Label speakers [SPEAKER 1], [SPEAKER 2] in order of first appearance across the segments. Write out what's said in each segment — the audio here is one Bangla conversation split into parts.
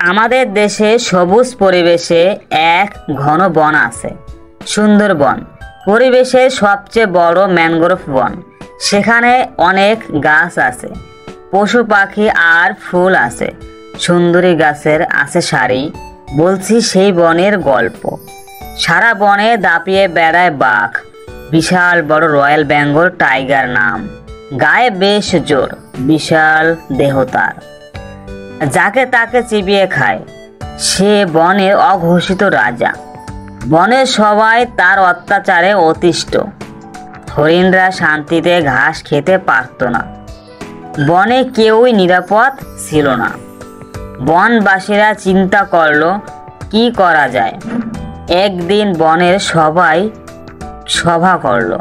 [SPEAKER 1] আমাদের দেশে সবুজ পরিবেশে এক ঘন বন আছে, সুন্দরবন। পরিবেশের সবচেয়ে বড় ম্যানগ্রোভ বন। সেখানে অনেক গাছ আছে, পশু পাখি আর ফুল আছে। সুন্দরী গাছের আছে সারি, বলছি সেই বনের গল্প। সারা বনে দাপিয়ে বেড়ায় বাঘ, বিশাল বড় রয়্যাল বেঙ্গল টাইগার নাম। গায়ে বেশ জোর, বিশাল দেহ তার। যাকে তাকে চিবিয়ে খায়। সে বনের অঘোষিত রাজা। বনের সবাই তার অত্যাচারে অতিষ্ঠ। হরিণরা শান্তিতে ঘাস খেতে পারত না। বনে কেউই নিরাপদ ছিল না। বনবাসীরা চিন্তা করলো কি করা যায়। একদিন বনের সবাই সভা করলো।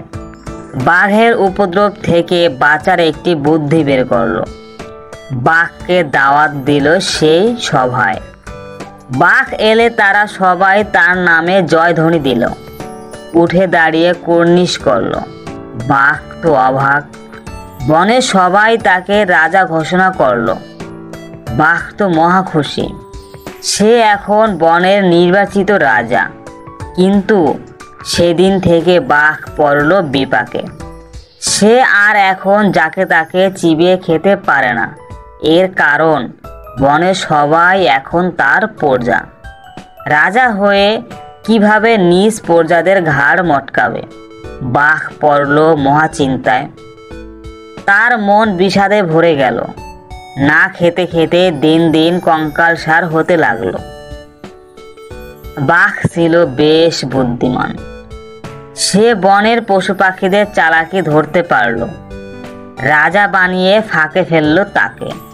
[SPEAKER 1] বাঘের উপদ্রব থেকে বাঁচার একটি বুদ্ধি বের করলো। বাঘকে দাওয়াত দিল সেই সভায়। বাঘ এলে তারা সবাই তার নামে জয়ধ্বনি দিল। উঠে দাঁড়িয়ে কুর্নিশ করলো। বাঘ তো অবাক। বনের সবাই তাকে রাজা ঘোষণা করলো। বাঘ তো মহা খুশি। সে এখন বনের নির্বাচিত রাজা। কিন্তু সেদিন থেকে বাঘ পড়ল বিপাকে। সে আর এখন যাকে তাকে চিবিয়ে খেতে পারে না। এর কারণ বনের সবাই এখন তার প্রজা। রাজা হয়ে কিভাবে নিজ প্রজাদের ঘাড় মটকাবে। বাঘ পড়ল মহা চিন্তায়। তার মন বিষাদে ভরে গেল। না খেতে খেতে দিন দিন কঙ্কালসার হতে লাগলো। বাঘ ছিল বেশ বুদ্ধিমান। সে বনের পশু পাখিদের চালাকি ধরতে পারল। রাজা বানিয়ে ফাঁকে ফেললো তাকে।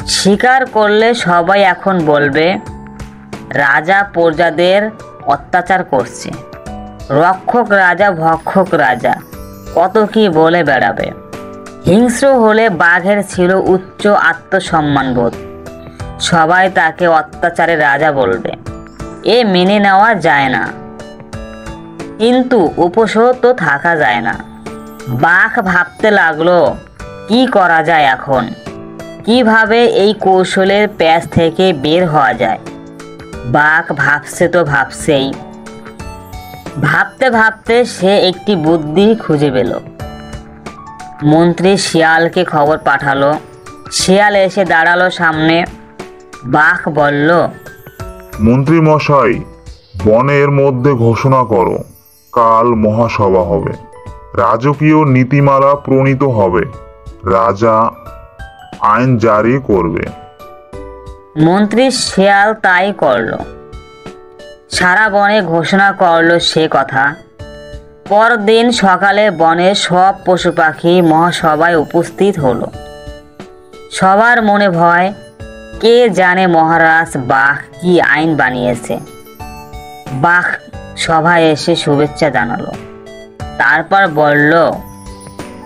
[SPEAKER 1] শিকার করলে সবাই এখন বলবে রাজা প্রজাদের অত্যাচার করছে। রক্ষক রাজা, ভক্ষক রাজা, কত কি বলে বেড়াবে। হিংস্র হলে বাঘের ছিল উচ্চ আত্মসম্মানবোধ। সবাই তাকে অত্যাচারের রাজা বলবে। এ মেনে নেওয়া যায় না। কিন্তু উপোসও তো থাকা যায় না। বাঘ ভাবতে লাগলো কি করা যায় এখন। কিভাবে এই কৌশলের প্যাঁচ থেকে বের হওয়া যায়। বাঘ ভাবছে তো ভাবছেই। ভাবতে ভাবতে সে একটি বুদ্ধি খুঁজে পেল। মন্ত্রী শিয়ালকে খবর পাঠালো। শিয়াল এসে দাঁড়ালো সামনে। বাঘ বলল,
[SPEAKER 2] মন্ত্রী মশাই, বনের মধ্যে ঘোষণা করো, কাল মহাসভা হবে। রাজকীয় নীতিমালা প্রণীত হবে। রাজা আইন জারি করবে।
[SPEAKER 1] মন্ত্রী শিয়াল তাই করলো। সারা বনে ঘোষণা করলো সে কথা। পরদিন সকালে বনের সব পশু পাখি মহাসভায় উপস্থিত হলো। সবার মনে ভয়। কে জানে মহারাজ বাঘ কি আইন বানিয়েছে। বাঘ সভায় এসে শুভেচ্ছা জানালো। তারপর বলল,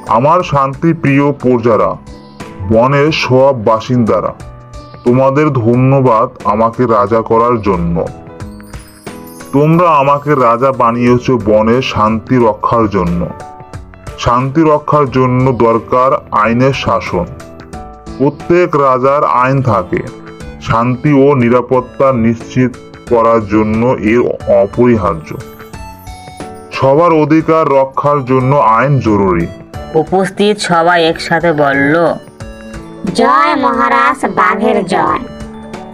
[SPEAKER 2] আমার শান্তি প্রিয় প্রজারা, বনের সব বাসিন্দারা, তোমাদের ধন্যবাদ আমাকে রাজা করার জন্য। তোমরা আমাকে রাজা বানিয়েছ বনের শান্তি রক্ষার জন্য। শান্তি রক্ষার জন্য দরকার আইনের শাসন। প্রত্যেক রাজার আইন থাকে। শান্তি ও নিরাপত্তা নিশ্চিত করার জন্য এর অপরিহার্য। সবার অধিকার রক্ষার জন্য আইন জরুরি।
[SPEAKER 1] উপস্থিত সবাই একসাথে বলল,
[SPEAKER 3] জয় মহারাজ বাঘের জয়।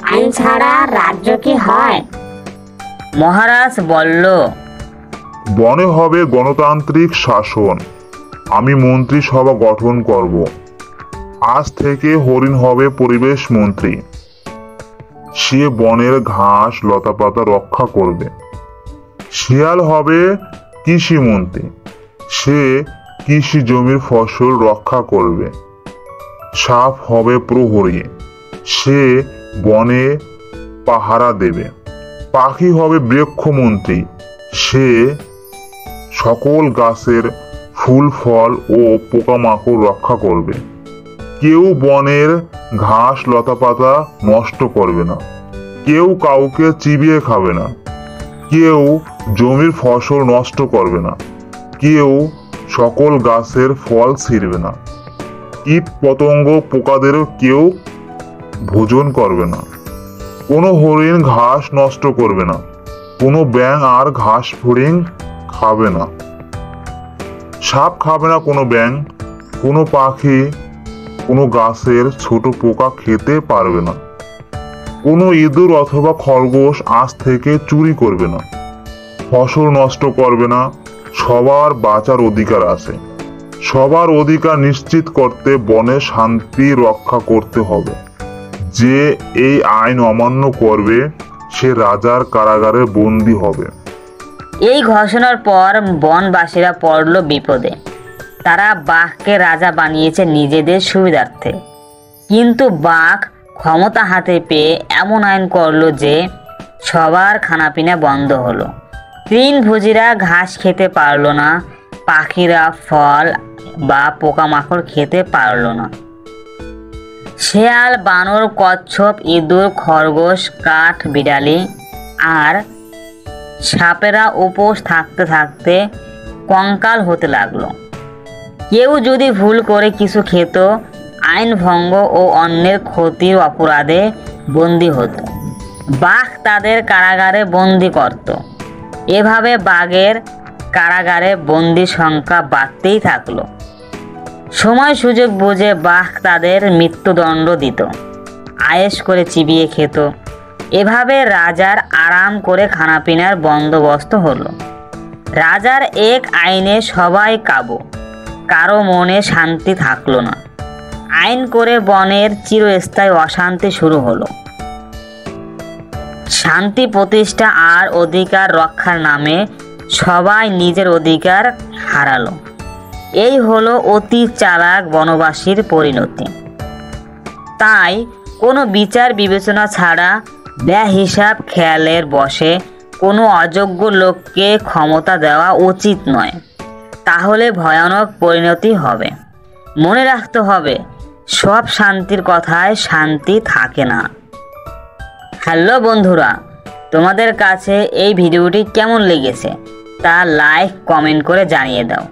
[SPEAKER 3] আইন ছাড়া রাজ্য কি হয়?
[SPEAKER 1] মহারাজ বলল,
[SPEAKER 2] বনে হবে গণতান্ত্রিক শাসন। আমি মন্ত্রী সভা গঠন করব। আজ থেকে হরিণ হবে পরিবেশ মন্ত্রী। সে বনের ঘাস লতাপাতা রক্ষা করবে। শিয়াল হবে কৃষি মন্ত্রী। সে কৃষি জমির ফসল রক্ষা করবে। সাপ হবে প্রহরী। সে বনে পাহারা দেবে। পাখি হবে বৃক্ষমন্ত্রী। সে সকল গাছের ফুল ফল ও পোকামাকড় রক্ষা করবে। কেউ বনের ঘাস লতাপাতা নষ্ট করবে না। কেউ কাউকে চিবিয়ে খাবে না। কেউ জমির ফসল নষ্ট করবে না। কেউ সকল গাছের ফল ছিঁড়বে না। কীট পতঙ্গ পোকাদেরও কেউ ভোজন করবে না। কোনো হরিণ ঘাস নষ্ট করবে না। কোনো ব্যাঙ আর ঘাস ফড়িং খাবে না। সাপ খাবে না কোনো ব্যাঙ। কোনো পাখি কোনো গাছের ছোট পোকা খেতে পারবে না। কোনো ইঁদুর অথবা খরগোশ আজ থেকে চুরি করবে না। ফসল নষ্ট করবে না। সবার বাঁচার অধিকার আছে। সবার অধিকার নিশ্চিত করতে বনে শান্তি রক্ষা করতে হবে। যে এই আইন অমান্য করবে সে রাজার কারাগারে বন্দী হবে।
[SPEAKER 1] এই ঘোষণার পর বনবাসীরা পড়ল বিপদে। তারা বাঘকে রাজা বানিয়েছে নিজেদের সুবিধার্থে, কিন্তু বাঘ ক্ষমতা হাতে পেয়ে এমন আইন করলো যে সবার খানাপিনা বন্ধ হলো। তৃণভোজীরা ঘাস খেতে পারলো না, পাখিরা ফল বা পোকামাকড় খেতে পারলো না। শেয়াল, বানর, কচ্ছপ, ইঁদুর, খরগোশ, কাঠ বিড়ালি আর সাপেরা উপোস থাকতে থাকতে কঙ্কাল হতে লাগলো। কেউ যদি ভুল করে কিছু খেত, আইন ভঙ্গ ও অন্যের ক্ষতির অপরাধে বন্দী হতো। বাঘ তাদের কারাগারে বন্দী করত। এভাবে বাঘের কারাগারে বন্দির সংখ্যা বাড়তেই থাকলো। সময় সুযোগ বুঝে বাঘ তাদের মৃত্যুদণ্ড দিত, আয়েশ করে চিবিয়ে খেত। এভাবে রাজার আরাম করে খানাপিনার বন্দোবস্ত হলো। রাজার এক আইনে সবাই কাবু, কারো মনে শান্তি থাকলো না। আইন করে বনের চিরস্থায়ী অশান্তি শুরু হলো। শান্তি প্রতিষ্ঠা আর অধিকার রক্ষার নামে সবাই নিজের অধিকার হারালো। এই হলো অতি চালাক বনবাসীর পরিণতি। তাই কোনো বিচার বিবেচনা ছাড়া বেহিসাব খেয়ালের বশে কোনো অযোগ্য লোককে ক্ষমতা দেওয়া উচিত নয়, তাহলে ভয়ানক পরিণতি হবে। মনে রাখতে হবে, সব শান্তির কথায় শান্তি থাকে না। হ্যালো বন্ধুরা, তোমাদের কাছে এই ভিডিওটি কেমন লেগেছে তা লাইক কমেন্ট করে জানিয়ে দাও।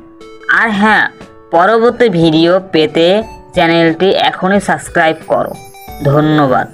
[SPEAKER 1] আর হ্যাঁ, পরবর্তী ভিডিও পেতে চ্যানেলটি এখনই সাবস্ক্রাইব করো। ধন্যবাদ।